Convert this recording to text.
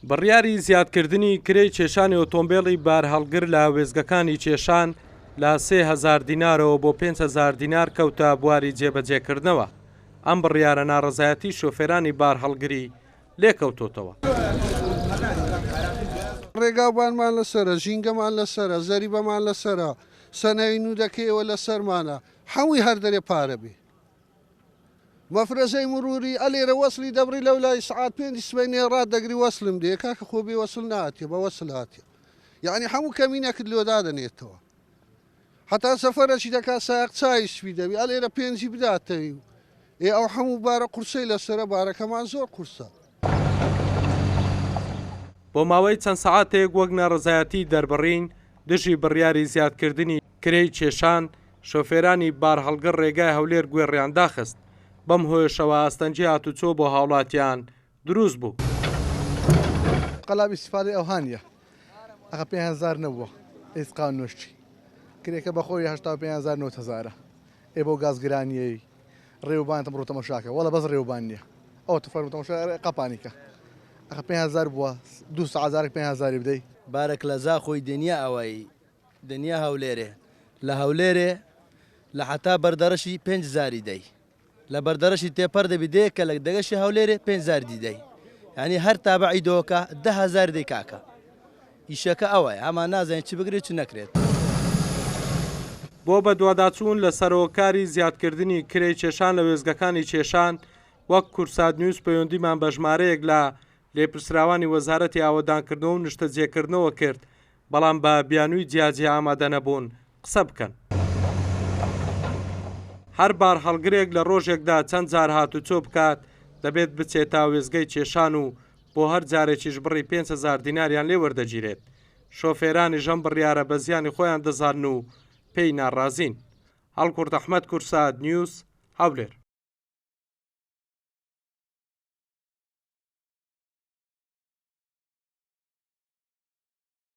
بڕیاری زیادکردنی کرێی کێشانی ئۆتۆمبیلی بار هەڵگر لە وێزگەکانی کێشان لە 3000 دینارەوە بۆ 5000 دینار کەوتە بواری جێبەجێکردنەوە. ئەم بڕیارە ناڕەزایەتی شۆفێرانی بار هەڵگری لێکەوتۆتەوە. ڕێگاوبانمان لەسرە، ژینگەمان لەسرە، زەریبەمان لەسرە، سەنەوی نودەکەیەوە لەسەرمانە، هەمووی هەردەرێ پارە بێ. مەفرەزەی مروری ئەلێرە وەسلی دەبڕی لەو لای سعات 5 سبەینێ ڕات دەگری وەسلم دێ کاکە خۆ بێ وەسل ناتێ بە وەسل هاتێ. یعنی هەموو کەمینێکت لۆدادەنێتەوە. هەتا سەفەرەکی دەکات سایق چای سوی دەبی ئەلێرە پێنجی بداتەوی. ئەو هەموو بارە قورسەی لەسرە بارەکەمان زۆر قورسە. بۆ ماوەی چەند سەعاتێک وەک ناڕەزایەتی دەربڕین دژی بڕیاری زیادکردنی کرێی کێشان شۆفێرانی بار هەڵگر ڕێگای هەولێر گوێڕیان داخست. بەم هۆیشەوە ئەستەنجی هاتوچۆ بۆ هاوڵاتیان دروست بوو. قەلاب ئیسفادەی ئەوهانیە ئەخە 5000 نەبووە ئێسقا نوشتی کرێکە بەخۆی 85,000 ئێ بۆ گازگرانیەی ڕێوبانتە بڕۆ تەماشاکە وەڵە بەس ڕێوبان نییە ئەو تفەر تەماشا قەپانیکە ئەخە 5000 بووە 200 5000 بدەی بارێک لە زاخۆی دنیا ئەوەی دنیا هەولێرێ لە هەولێرێ لە حتا بەردەڕەشی 5000 دەی لە بەردەڕەشی تێپەر دەبی دێ کە لە دەگەشی هەولێرێ 5000 دیدەی ینی هەر تابعی دۆکە 10000 دەی کاکە ئیشەکە ئەوەیە ئەمان نازانین چی بگرێت چ نەکرێت. بۆ بە دوواداچوون لە سەرۆکاری زیادکردنی کرێی کێشان لە وێزگەکانی کێشان وەک کورسات نیوز پەیوەندیمان بە ژمارەیەک لە لێپرسراوانی وەزارەتی ئاوەدانکردنەوە و نیشتەجێکردنەوە کرد بەڵام بە بیانووی جیاجی ئامادە نەبوون قسە بکەن. هەر بار هەڵگرێک لە ڕۆژێکدا چەند جار هاتوچۆ بکات دەبێت بچێتە وێزگەی کێشان و بۆ هەر جارێکیش بڕی 5000 دیناریان لێ وەردەگیرێت. شۆفێرانی ژەم بڕیارە بە زیانی خۆیان دەزانن و پێی ناڕازین. هەڵکورد ئەحمەد کورسات نیوز هەولێر.